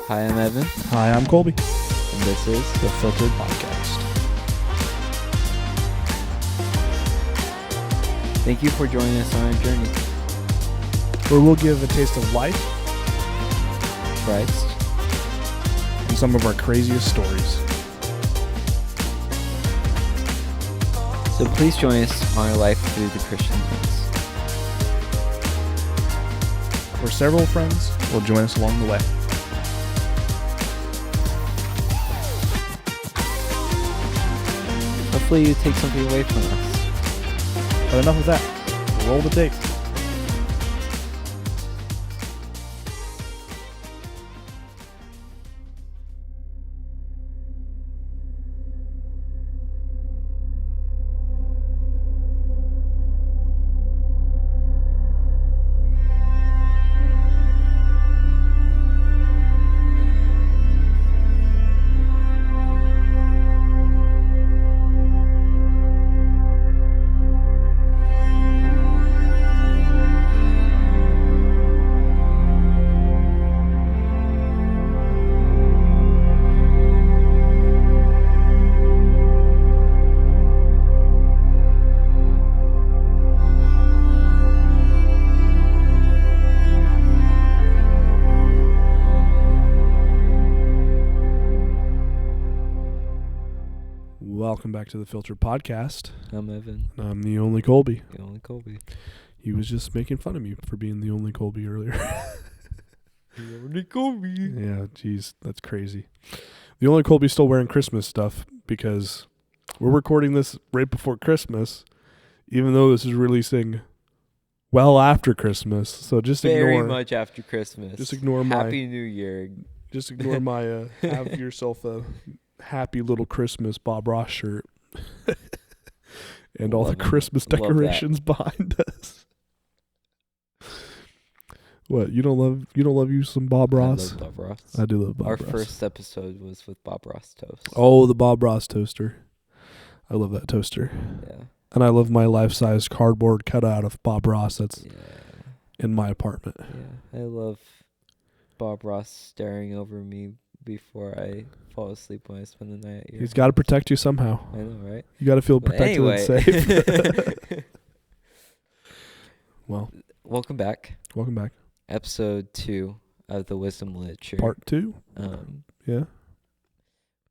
Hi, I'm Evan. Hi, I'm Colby. And this is The Filtered Podcast. Thank you for joining us on our journey. Where we'll give a taste of life, Christ, and some of our craziest stories. So please join us on our life through the Christian lens. Where several friends will join us along the way. Hopefully you take something away from us. But enough of that. Roll the tape. Welcome back to the Filtered Podcast. I'm Evan. I'm the only Colby. The only Colby. He was just making fun of me for being the only Colby earlier. The only Colby. Yeah, geez, that's crazy. The only Colby's still wearing Christmas stuff because we're recording this right before Christmas, even though this is releasing well after Christmas. So just Very ignore. much after Christmas. Just ignore Happy New Year. Just ignore my have yourself a happy little Christmas Bob Ross shirt and all the Christmas decorations behind us. What, you don't love you some Bob Ross? I love Bob Ross. I do love Bob Our Ross. first episode was with Bob Ross toast. Oh, the Bob Ross toaster. I love that toaster. Yeah. And I love my life-size cardboard cutout of Bob Ross that's Yeah. in my apartment. Yeah. I love Bob Ross staring over me before I fall asleep when I spend the night at your He's got to protect you somehow. I know, right? You got to feel But protected and safe. Well, welcome back. welcome back. Episode 2 of the Wisdom Literature. Part 2? Yeah.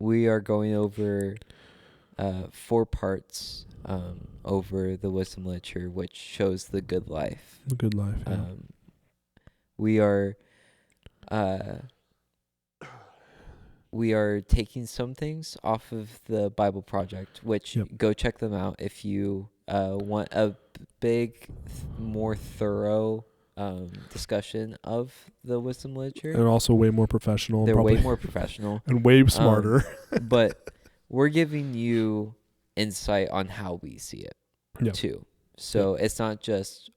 We are going over 4 parts over the Wisdom Literature, which shows the good life. The good life, yeah. We are taking some things off of the Bible Project, which go check them out if you want a big, more thorough discussion of the wisdom literature. And also way more professional. They're way more professional. And way smarter. But we're giving you insight on how we see it, too. So it's not just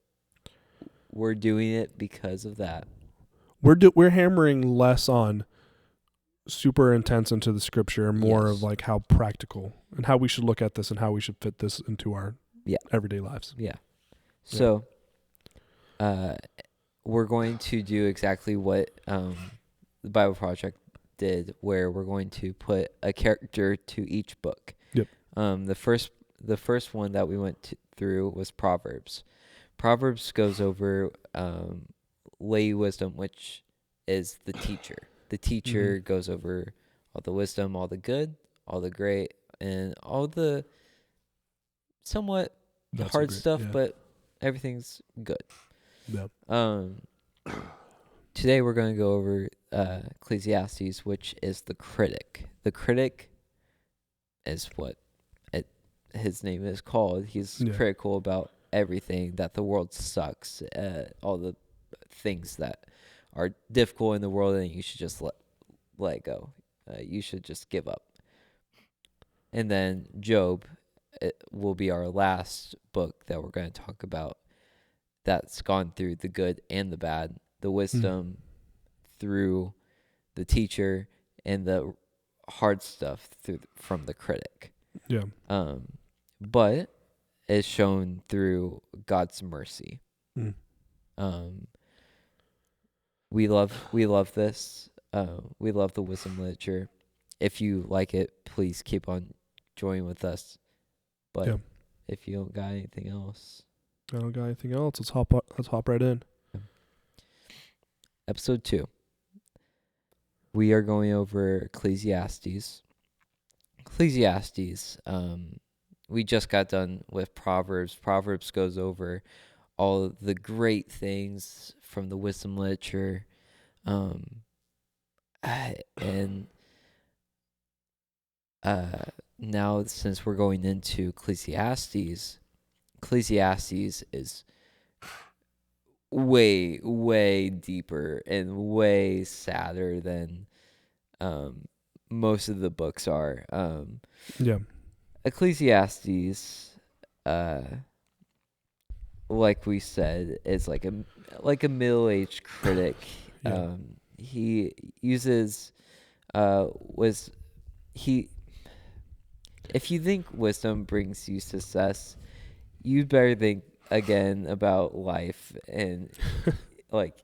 we're doing it because of that. We're hammering less on super intense into the scripture and more of like how practical and how we should look at this and how we should fit this into our everyday lives. Yeah. So we're going to do exactly what the Bible Project did, where we're going to put a character to each book. Yep. The first one that we went through was Proverbs. Proverbs goes over lay wisdom, which is the teacher. The teacher goes over all the wisdom, all the good, all the great, and all the somewhat hard stuff, but everything's good. Yeah. Today we're going to go over Ecclesiastes, which is the critic. The critic is what his name is called. He's critical about everything, that the world sucks, all the things that are difficult in the world, and you should just let it go. You should just give up. And then Job will be our last book that we're going to talk about, that's gone through the good and the bad, the wisdom through the teacher, and the hard stuff from the critic. Yeah. But is shown through God's mercy. We love this. we love the wisdom literature. If you like it, please keep on joining with us. But if you don't got anything else, I don't got anything else. Let's hop right in. Episode 2. We are going over Ecclesiastes. We just got done with Proverbs. Proverbs goes over all the great things from the wisdom literature. And now since we're going into Ecclesiastes is way, way deeper and way sadder than most of the books are. Ecclesiastes, like we said, is like a middle-aged critic. He uses if you think wisdom brings you success, you better think again about life. And like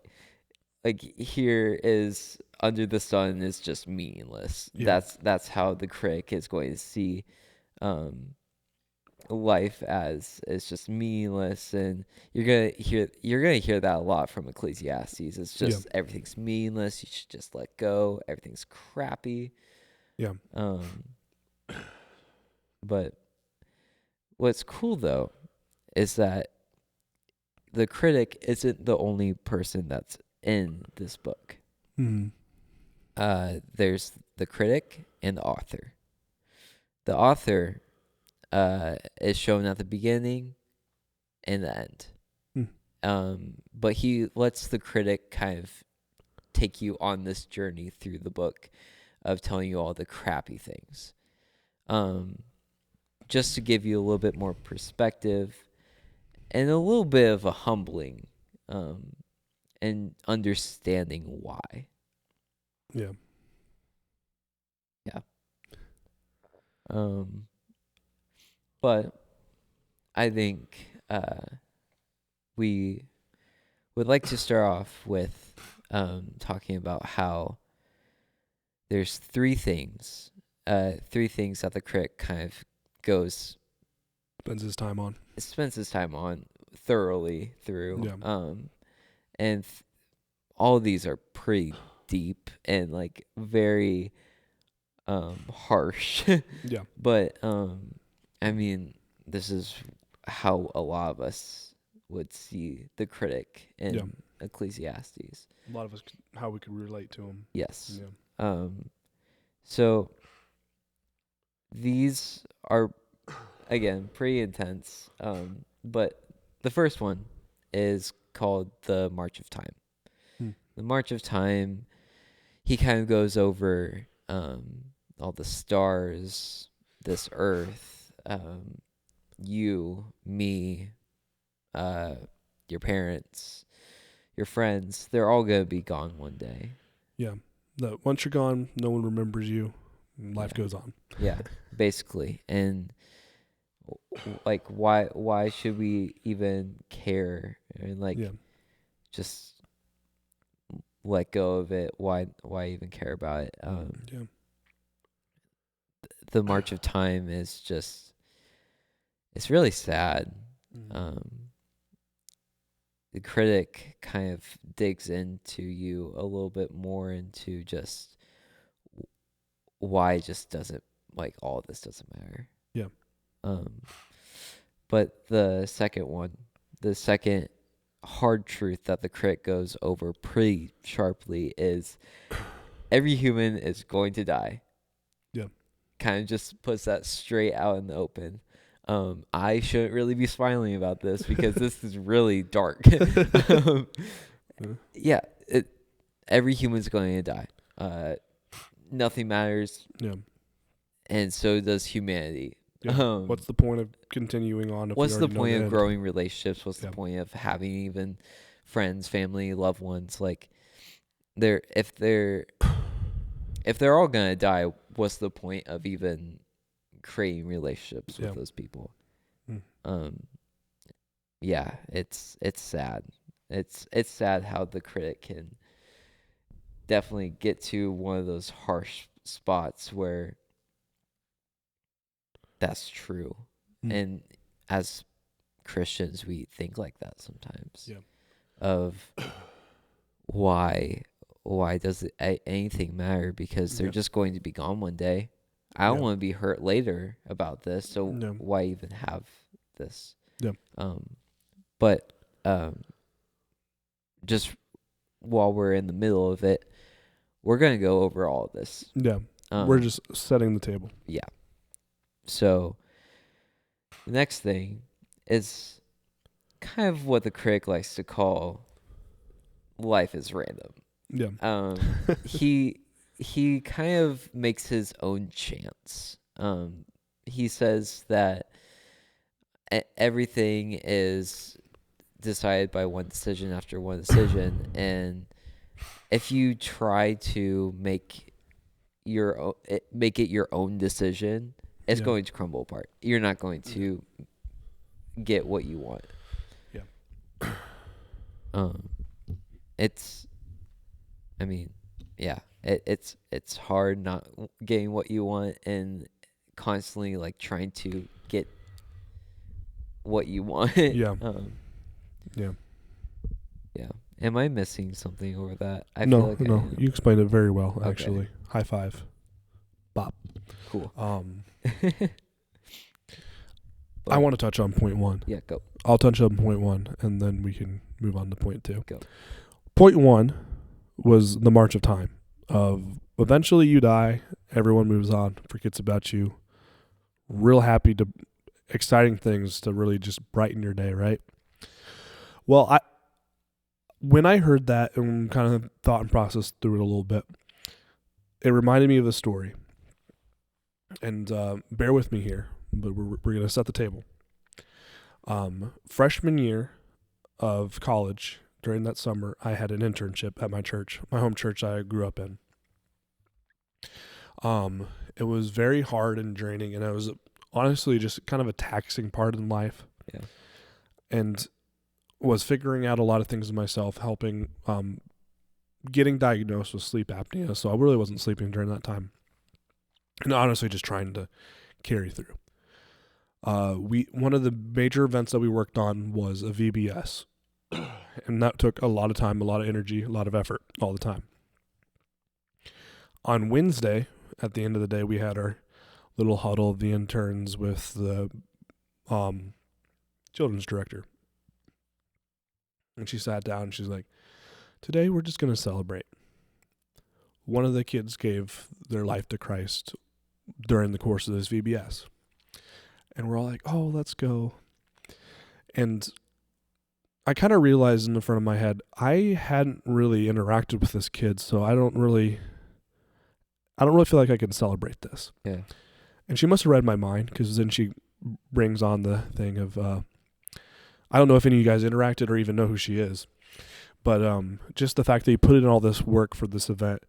here is under the sun is just meaningless. That's how the critic is going to see life as just meaningless. And you're gonna hear that a lot from Ecclesiastes. It's just everything's meaningless. You should just let go. Everything's crappy. But what's cool though is that the critic isn't the only person that's in this book. There's the critic and the author. The author is shown at the beginning and the end. But he lets the critic kind of take you on this journey through the book of telling you all the crappy things. Just to give you a little bit more perspective and a little bit of a humbling and understanding why. But I think we would like to start off with talking about how there's three things that the critic kind of spends his time on thoroughly through. And all of these are pretty deep and like very harsh. But I mean, this is how a lot of us would see the critic in Ecclesiastes. A lot of us, how we could relate to him. Yes. So these are, again, pretty intense. But the first one is called the March of Time. The March of Time, he kind of goes over all the stars, this earth, you, me, your parents, your friends. They're all going to be gone one day. That once you're gone, no one remembers you. And life goes on. Basically. And like, why should we even care? And like, just let go of it. Why even care about it? The March of Time is just, it's really sad. The critic kind of digs into you a little bit more into just why it just doesn't, like, all this doesn't matter. But the second hard truth that the critic goes over pretty sharply is every human is going to die. Kind of just puts that straight out in the open. I shouldn't really be smiling about this because this is really dark. Every human's going to die. Nothing matters. And so does humanity. What's the point of continuing on? What's the point of growing relationships? What's the point of having even friends, family, loved ones? Like, if they're all gonna die, what's the point of even creating relationships with those people? It's sad. It's sad how the critic can definitely get to one of those harsh spots where that's true. And as Christians, we think like that sometimes. Yeah. Of why does anything matter? Because they're just going to be gone one day. I don't want to be hurt later about this, so why even have this? Yeah. But just while we're in the middle of it, we're gonna go over all of this. Yeah. We're just setting the table. Yeah. So the next thing is kind of what the critic likes to call life is random. Yeah. He kind of makes his own chance. He says that everything is decided by one decision after one decision, and if you try to make it your own decision, it's going to crumble apart. You're not going to get what you want. Yeah. It's hard not getting what you want and constantly like trying to get what you want. Yeah. Yeah. Am I missing something over that? No, you explained it very well, actually. Okay. High five. Bop. Cool. I want to touch on point 1. Yeah, go. I'll touch on point 1, and then we can move on to point 2. Go. Point 1 was the march of time. Of eventually you die, everyone moves on, forgets about you. Real happy to exciting things to really just brighten your day, right? Well, when I heard that and kind of thought and processed through it a little bit, it reminded me of a story. And bear with me here, but we're going to set the table. Freshman year of college, during that summer, I had an internship at my church, my home church I grew up in. It was very hard and draining, and it was honestly just kind of a taxing part in life. Yeah. And was figuring out a lot of things myself, helping, getting diagnosed with sleep apnea. So I really wasn't sleeping during that time. And honestly, just trying to carry through. One of the major events that we worked on was a VBS. And that took a lot of time, a lot of energy, a lot of effort all the time. On Wednesday, at the end of the day, we had our little huddle of the interns with the children's director. And she sat down and she's like, today we're just going to celebrate. One of the kids gave their life to Christ during the course of this VBS. And we're all like, oh, let's go. And I kind of realized in the front of my head, I hadn't really interacted with this kid, so I don't really feel like I can celebrate this. Yeah. And she must have read my mind, because then she brings on the thing of, I don't know if any of you guys interacted or even know who she is, but just the fact that you put in all this work for this event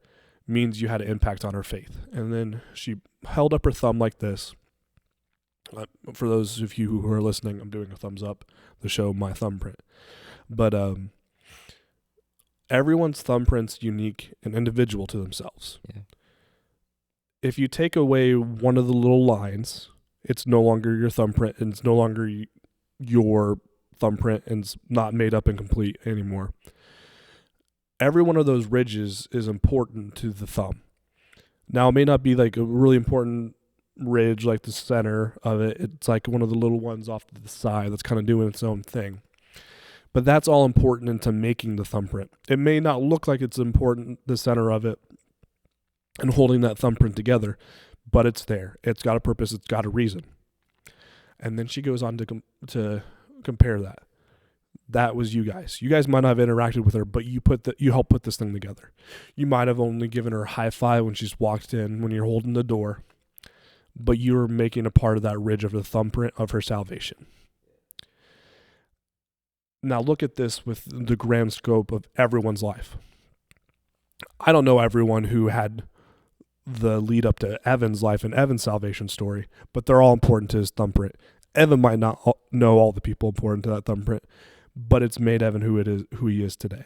means you had an impact on her faith. And then she held up her thumb like this. For those of you who are listening, I'm doing a thumbs up to show my thumbprint. But everyone's thumbprint's unique and individual to themselves. Yeah. If you take away one of the little lines, it's no longer your thumbprint, and it's no longer your thumbprint, and it's not made up and complete anymore. Every one of those ridges is important to the thumb. Now, it may not be like a really important ridge like the center of it. It's like one of the little ones off to the side that's kind of doing its own thing. But that's all important into making the thumbprint. It may not look like it's important, the center of it, and holding that thumbprint together, but it's there. It's got a purpose. It's got a reason. And then she goes on to compare that. That was you guys. You guys might not have interacted with her, but you helped put this thing together. You might have only given her a high five when she's walked in, when you're holding the door, but you were making a part of that ridge of the thumbprint of her salvation. Now look at this with the grand scope of everyone's life. I don't know everyone who had the lead up to Evan's life and Evan's salvation story, but they're all important to his thumbprint. Evan might not know all the people important to that thumbprint, but it's made Evan who he is today.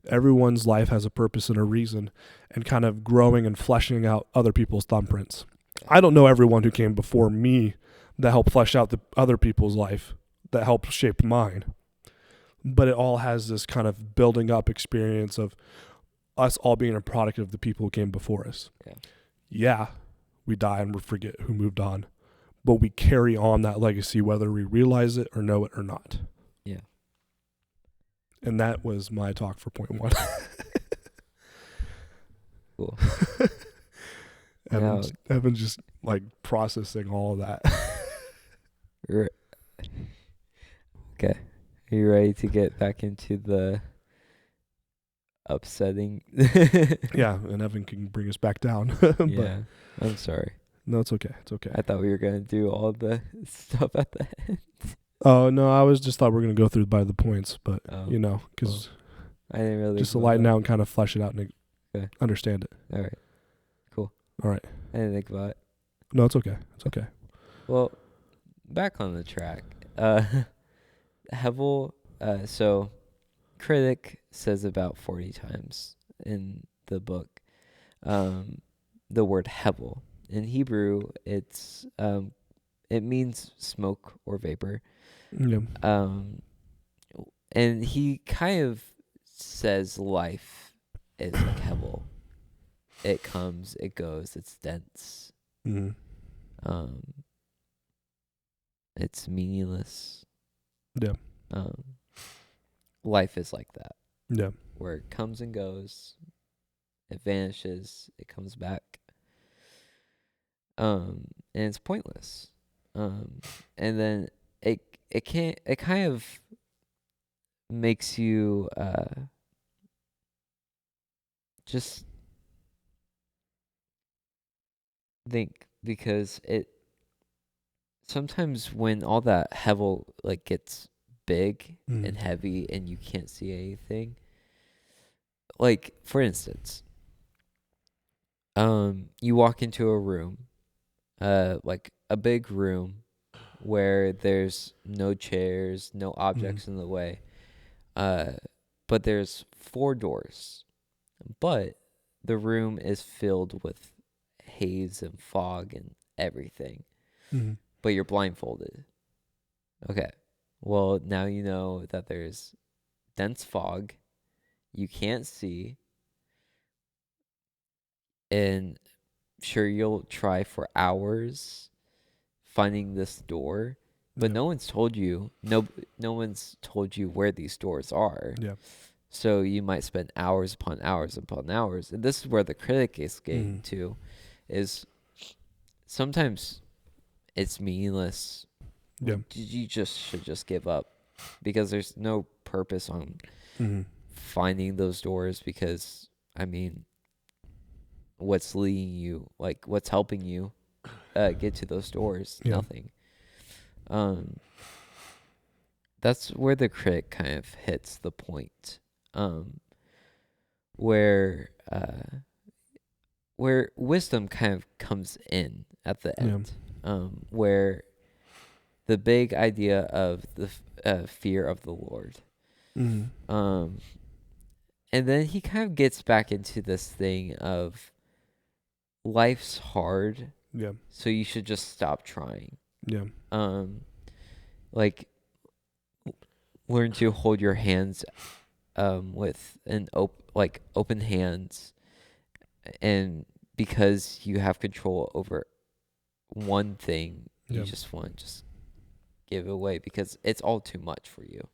everyone's life has a purpose and a reason, and kind of growing and fleshing out other people's thumbprints. I don't know everyone who came before me that helped flesh out the other people's life, that helped shape mine. But it all has this kind of building up experience of us all being a product of the people who came before us. Yeah, we die and we forget who moved on, but we carry on that legacy whether we realize it or know it or not. Yeah. And that was my talk for point 1. Cool. Evan's just like processing all of that. Okay. Are you ready to get back into the upsetting? Yeah, and Evan can bring us back down. Yeah. I'm sorry. No, it's okay. It's okay. I thought we were going to do all the stuff at the end. Oh, no, I was just thought we were going to go through by the points, but, because I didn't really. Just to lighten out and kind of flesh it out and understand it. All right. Cool. All right. I didn't think about it. No, it's okay. It's okay. Well, back on the track. Hevel, so critic says about 40 times in the book the word hevel. In Hebrew, it means smoke or vapor. Yeah. And he kind of says life is like hevel. It comes, it goes, it's dense. Mm-hmm. It's meaningless. Yeah. Life is like that. Yeah. Where it comes and goes, it vanishes, it comes back. And it's pointless. And then it kind of makes you just think, because it sometimes when all that hevel like gets big and heavy and you can't see anything, like for instance, you walk into a room, like a big room where there's no chairs, no objects in the way, but there's 4 doors, but the room is filled with haze and fog and everything, but you're blindfolded. Okay, well, now you know that there's dense fog, you can't see, and sure, you'll try for hours finding this door, but no one's told you where these doors are. Yeah. So you might spend hours upon hours upon hours, and this is where the critic is getting to, is sometimes it's meaningless. Yeah. You should just give up, because there's no purpose on finding those doors, because I mean, what's leading you, like what's helping you get to those doors? Nothing. That's where the critic kind of hits the point, where wisdom kind of comes in at the end, where the big idea of the fear of the Lord, and then he kind of gets back into this thing of life's hard, so you should just stop trying. Like learn to hold your hands with an open hands, and because you have control over one thing, you just want to just give it away, because it's all too much for you.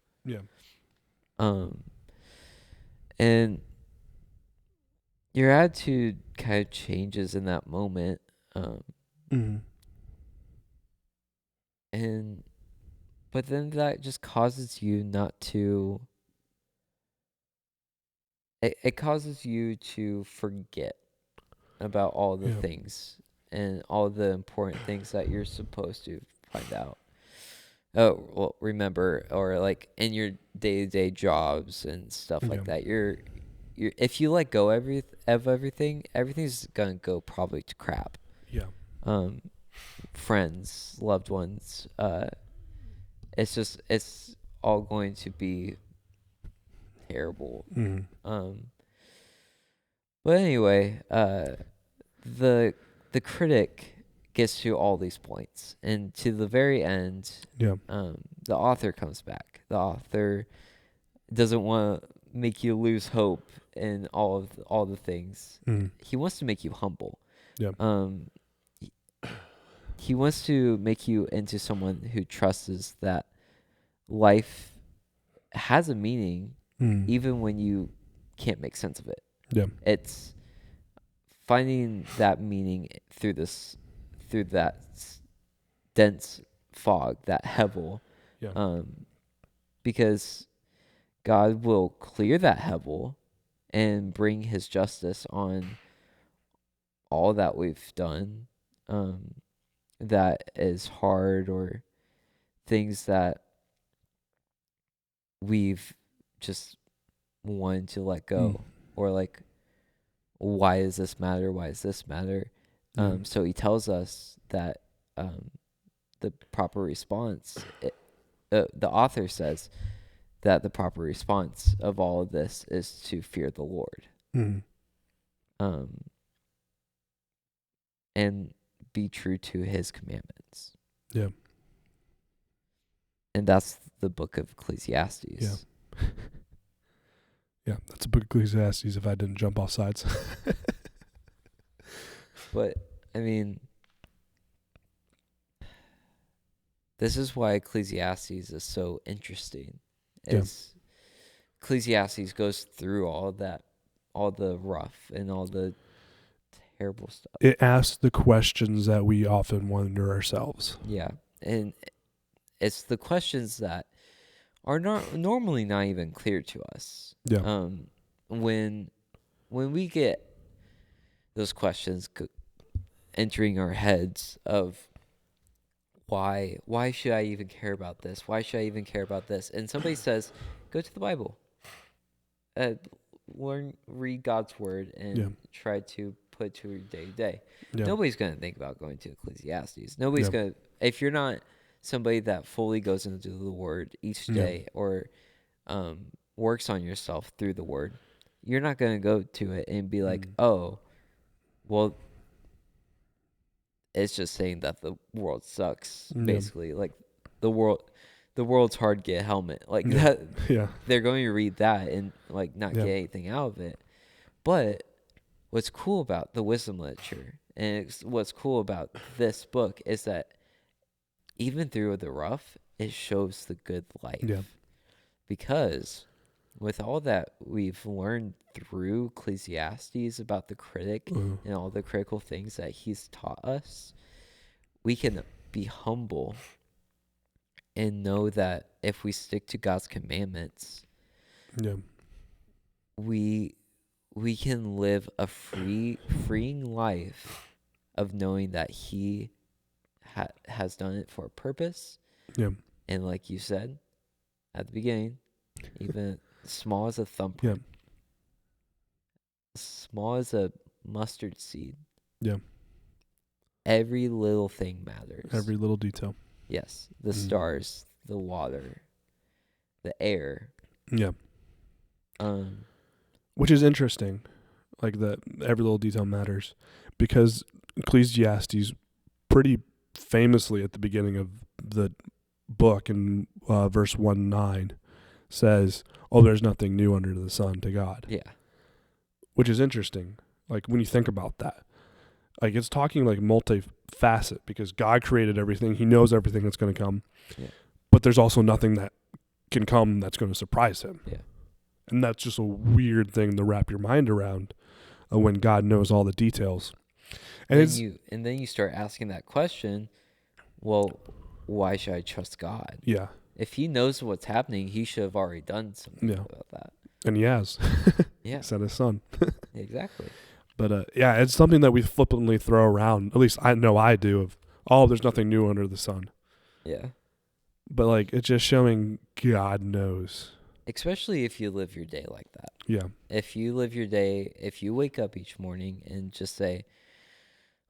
And your attitude kind of changes in that moment, but then that just causes you not to. It causes you to forget about all the things and all the important things that you're supposed to find out. Oh, well, remember, or like in your day-to-day jobs and stuff like that. You're if you let go of everything, everything's gonna go probably to crap. Friends, loved ones. It's all going to be terrible. Mm-hmm. But anyway, the critic gets to all these points, and to the very end, Yeah. the author comes back. The author doesn't want to make you lose hope in all the things. Mm. He wants to make you humble. Yeah. He, he wants to make you into someone who trusts that life has a meaning, even when you can't make sense of it. Yeah. It's finding that meaning through that dense fog, that hevel. Yeah. Because God will clear that hevel and bring his justice on all that we've done, that is hard, or things that we've just wanted to let go, or like, why does this matter? Why does this matter? So he tells us that the proper response, the author says that the proper response of all of this is to fear the Lord. And be true to his commandments. Yeah. And that's the book of Ecclesiastes. Yeah. Yeah, that's a book of Ecclesiastes if I didn't jump off sides. But, I mean, this is why Ecclesiastes is so interesting. Ecclesiastes goes through all that, all the rough and all the terrible stuff. It asks the questions that we often wonder ourselves. Yeah. And it's the questions that are normally not even clear to us. Yeah. When we get those questions entering our heads of why should I even care about this? Why should I even care about this? And somebody says, go to the Bible. Read God's word and try to put to your day to day. Nobody's going to think about going to Ecclesiastes. Nobody's going to, if you're not somebody that fully goes into the word each day, or works on yourself through the word, you're not going to go to it and be like, oh, well, it's just saying that the world sucks, basically. Like, the world's hard to get a helmet. Like, that. Yeah. They're going to read that and, like, not get anything out of it. But what's cool about the wisdom literature, and what's cool about this book, is that even through the rough, it shows the good life. Yeah. Because with all that we've learned through Ecclesiastes about the critic and all the critical things that he's taught us, we can be humble and know that if we stick to God's commandments, we can live a freeing life of knowing that he has done it for a purpose. Yeah. And like you said at the beginning, even small as a thumbprint, small as a mustard seed. Yeah. Every little thing matters. Every little detail. Yes. The stars, the water, the air. Yeah. Which is interesting, like that every little detail matters, because Ecclesiastes pretty famously at the beginning of the book in verse 1:9 says, oh, there's nothing new under the sun to God. Yeah. Which is interesting, like when you think about that. Like, it's talking like multifaceted, because God created everything. He knows everything that's going to come. Yeah. But there's also nothing that can come that's going to surprise him. Yeah. And that's just a weird thing to wrap your mind around when God knows all the details. And then you start asking that question, well, why should I trust God? Yeah. If he knows what's happening, he should have already done something about that. And he has. Yeah. Sent his son. Exactly. But yeah, it's something that we flippantly throw around. At least I know I do. Of, oh, there's nothing new under the sun. Yeah. But like, it's just showing God knows. Especially if you live your day like that. Yeah. If you live your day, if you wake up each morning and just say,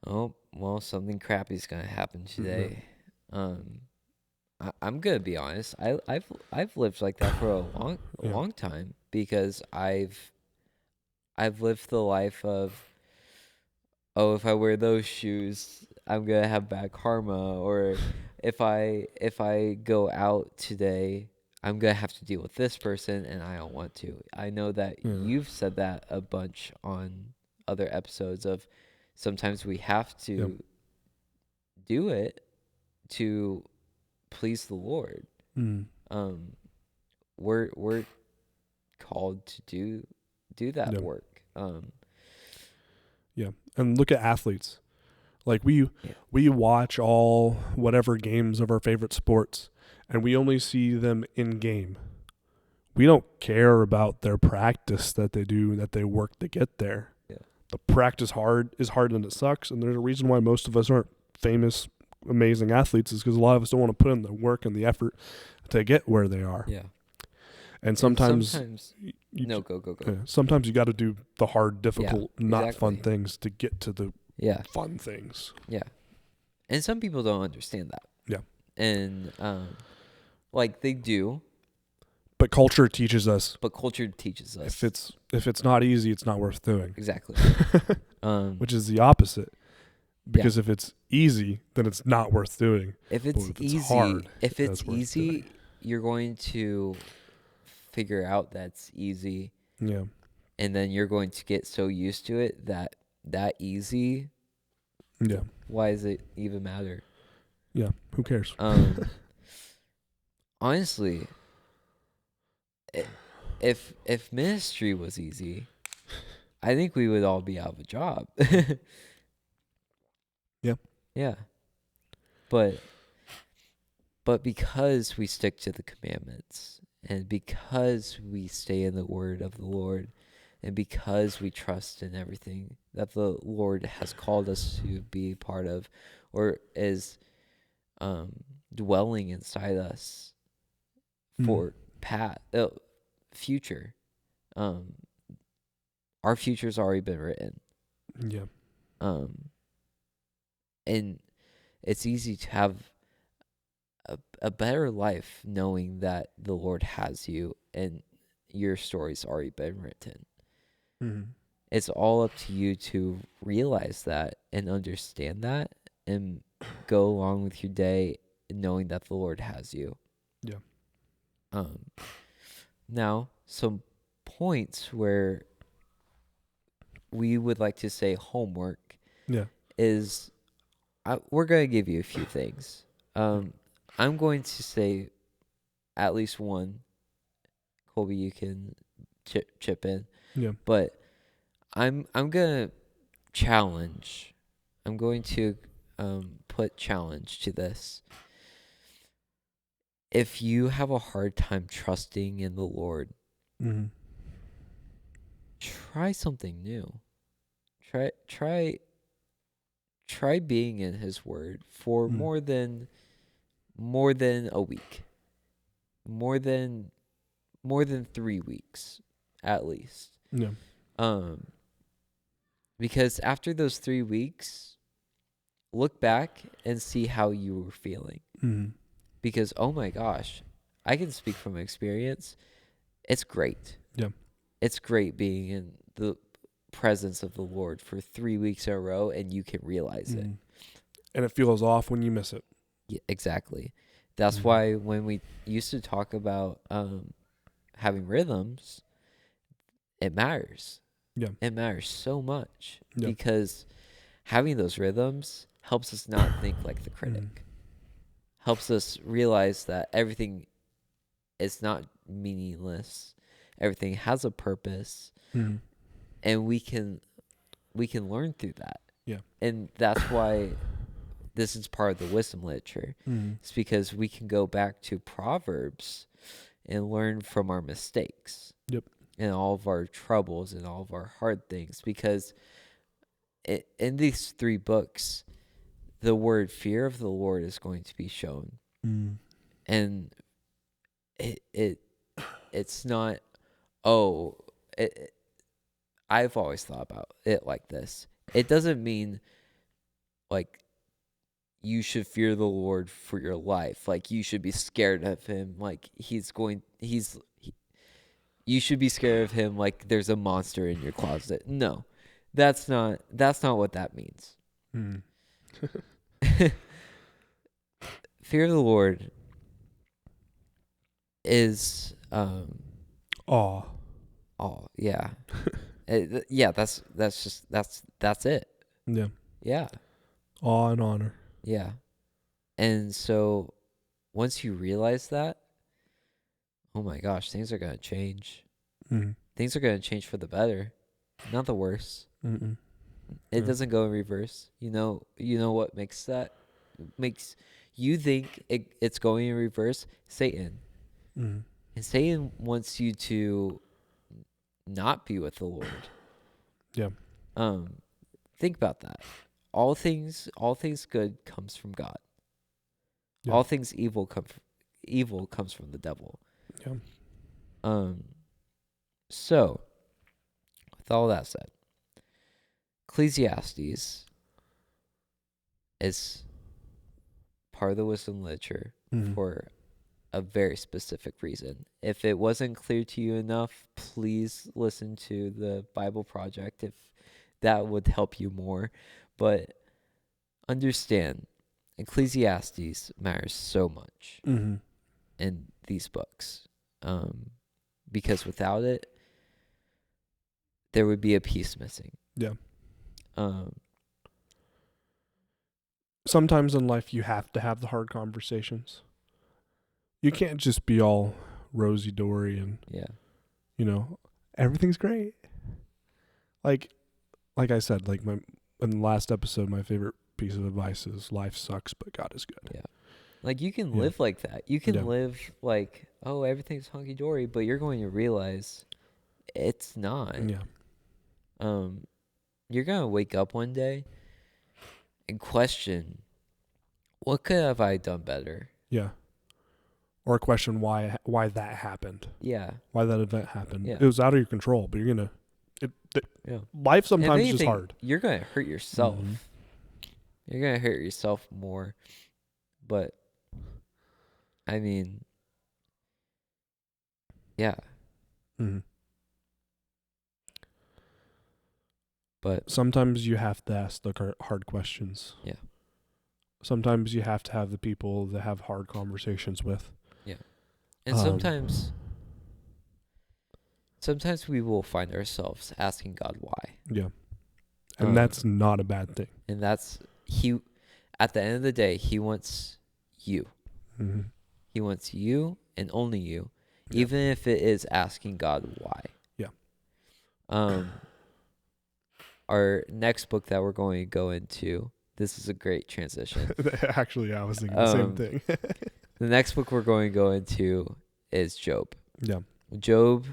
oh, well, something crappy is going to happen today. I'm gonna be honest. I've lived like that for a Yeah. long time because I've lived the life of, oh, if I wear those shoes, I'm gonna have bad karma, or if I go out today, I'm gonna have to deal with this person, and I don't want to. I know that Yeah. you've said that a bunch on other episodes of sometimes we have to Yep. do it to please the Lord. Mm. Um, we're called to do that Yeah. work. Yeah. And look at athletes. Like Yeah. we watch all whatever games of our favorite sports, and we only see them in game. We don't care about their practice that they do, that they work to get there. Yeah. The practice is hard and it sucks, and there's a reason why most of us aren't famous, amazing athletes is because a lot of us don't want to put in the work and the effort to get where they are. Yeah. And sometimes Go. sometimes you got to do the hard, difficult, not fun exactly. things to get to the Yeah. fun things. Yeah. And some people don't understand that. Yeah. And like they do, But culture teaches us but culture teaches us. if it's not easy, it's not worth doing. Exactly. Which is the opposite. Because if it's easy, then it's not worth doing. If it's But easy, hard, if it's worth easy, doing. you're going to figure out that's easy. Yeah. And then you're going to get so used to it that easy. Yeah. Why does it even matter? Yeah. Who cares? Honestly, if ministry was easy, I think we would all be out of a job. Yeah. Yeah. But because we stick to the commandments, and because we stay in the word of the Lord, and because we trust in everything that the Lord has called us to be part of, or is dwelling inside us for future, our future's already been written. Yeah. And it's easy to have a better life knowing that the Lord has you and your story's already been written. Mm-hmm. It's all up to you to realize that and understand that and go along with your day knowing that the Lord has you. Yeah. Now, some points where we would like to say homework is we're going to give you a few things. I'm going to say at least one. Colby, you can chip in. Yeah. But I'm gonna challenge. I'm going to put challenge to this. If you have a hard time trusting in the Lord, try something new. Try being in His Word for more than a week, more than 3 weeks, at least. Yeah. Because after those 3 weeks, look back and see how you were feeling. Because, oh my gosh, I can speak from experience. It's great. Yeah. It's great being in the presence of the Lord for 3 weeks in a row and you can realize it. And it feels off when you miss it. Yeah, exactly. That's why when we used to talk about having rhythms, it matters. Yeah. It matters so much because having those rhythms helps us not think like the critic. Helps us realize that everything is not meaningless. Everything has a purpose. And we can learn through that. Yeah. And that's why this is part of the wisdom literature. It's because we can go back to Proverbs and learn from our mistakes. Yep. And all of our troubles and all of our hard things. Because in these 3 books, the word fear of the Lord is going to be shown. And it's not, I've always thought about it like this. It doesn't mean like you should fear the Lord for your life. Like, you should be scared of him. Like, you should be scared of him like there's a monster in your closet. No, that's not what that means. Fear of the Lord is awe. Yeah. Yeah, that's it. Yeah. Yeah. Awe and honor. Yeah. And so once you realize that, oh my gosh, things are going to change. Things are going to change for the better, not the worse. It doesn't go in reverse. You know what makes you think it's going in reverse? Satan. And Satan wants you to not be with the Lord. Yeah. Think about that. All things good comes from God. Yeah. All things evil comes from the devil. Yeah. So, with all that said, Ecclesiastes is part of the wisdom literature for a very specific reason. If it wasn't clear to you enough, please listen to the Bible Project if that would help you more. But understand, Ecclesiastes matters so much in these books, because without it, there would be a piece missing. Yeah. Sometimes in life you have to have the hard conversations. You can't just be all rosy-dory and everything's great. Like I said, like in the last episode, my favorite piece of advice is life sucks, but God is good. Yeah. Like, you can live like that. You can live like, oh, everything's hunky-dory, but you're going to realize it's not. Yeah. You're going to wake up one day and question, what could have I done better? Yeah. Or question why that happened. Yeah. Why that event happened. Yeah. It was out of your control, but you're going to... Life sometimes is hard. You're going to hurt yourself. You're going to hurt yourself more. But, I mean, yeah. But sometimes you have to ask the hard questions. Yeah. Sometimes you have to have the people that have hard conversations with. Yeah. And sometimes we will find ourselves asking God why. Yeah. And that's not a bad thing. And that's at the end of the day, he wants you. He wants you and only you, even if it is asking God why. Yeah. Our next book that we're going to go into, this is a great transition. Actually, I was thinking the same thing. The next book we're going to go into is Job. Yeah. Job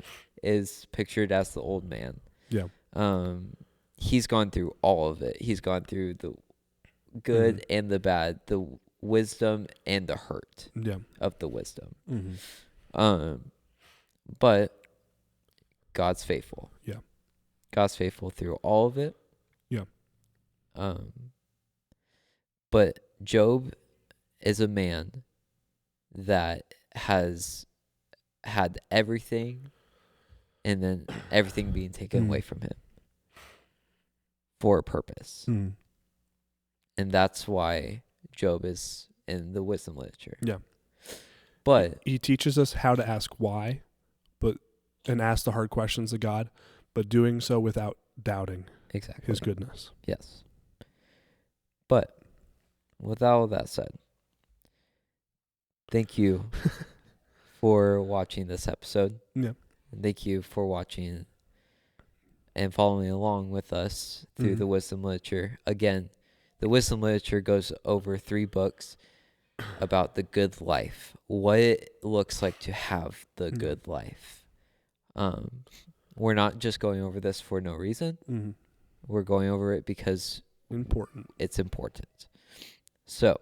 is pictured as the old man. Yeah. He's gone through all of it. He's gone through the good and the bad, the wisdom and the hurt of the wisdom. But God's faithful. Yeah. God's faithful through all of it. Yeah. But Job is a man that has had everything and then everything being taken away from him for a purpose. And that's why Job is in the wisdom literature. Yeah. But he teaches us how to ask why, and ask the hard questions of God, but doing so without doubting his goodness. Yes. But with all that said, thank you for watching this episode. Yeah. And thank you for watching and following along with us through the wisdom literature. Again, the wisdom literature goes over 3 books about the good life, what it looks like to have the good life. We're not just going over this for no reason. We're going over it because it's important. So,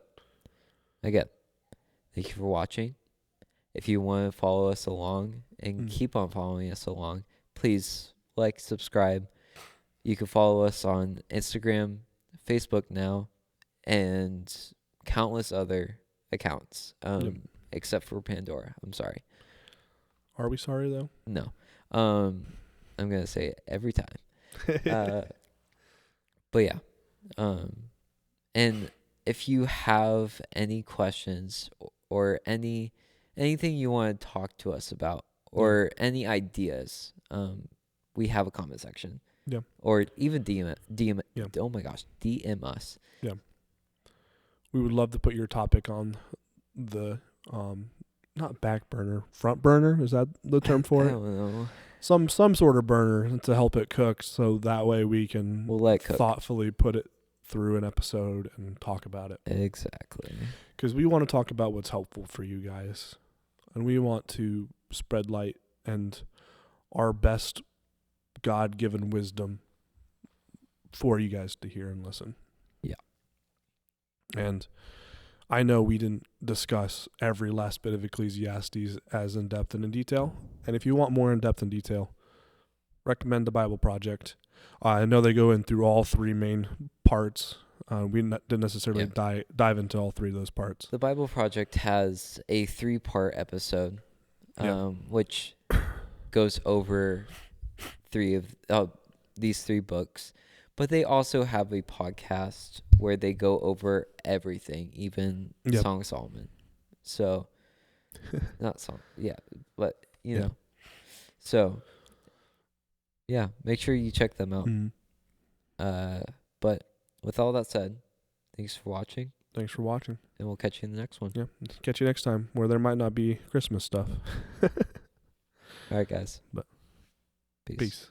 again, thank you for watching. If you want to follow us along and keep on following us along, please like, subscribe. You can follow us on Instagram, Facebook now, and countless other accounts, except for Pandora. I'm sorry. Are we sorry though? No. I'm gonna say it every time. But yeah. And if you have any questions or anything you want to talk to us about or any ideas, we have a comment section. Yeah. Or even DM. Yeah. Oh my gosh, DM us. Yeah. We would love to put your topic on the not back burner, front burner. Is that the term for it? I don't know. Some sort of burner to help it cook, so that way we can thoughtfully put it through an episode and talk about it. Exactly. Because we want to talk about what's helpful for you guys, and we want to spread light and our best God-given wisdom for you guys to hear and listen. Yeah. And I know we didn't discuss every last bit of Ecclesiastes as in-depth and in detail. And if you want more in-depth and detail, recommend the Bible Project. I know they go in through all three main parts. We didn't necessarily dive into all three of those parts. The Bible Project has a 3-part episode, which goes over these 3 books. But they also have a podcast where they go over everything, even Song of Solomon. So, not song, but you know. So, make sure you check them out. Mm-hmm. But with all that said, thanks for watching. Thanks for watching. And we'll catch you in the next one. Yeah, catch you next time where there might not be Christmas stuff. All right, guys. But Peace. Peace.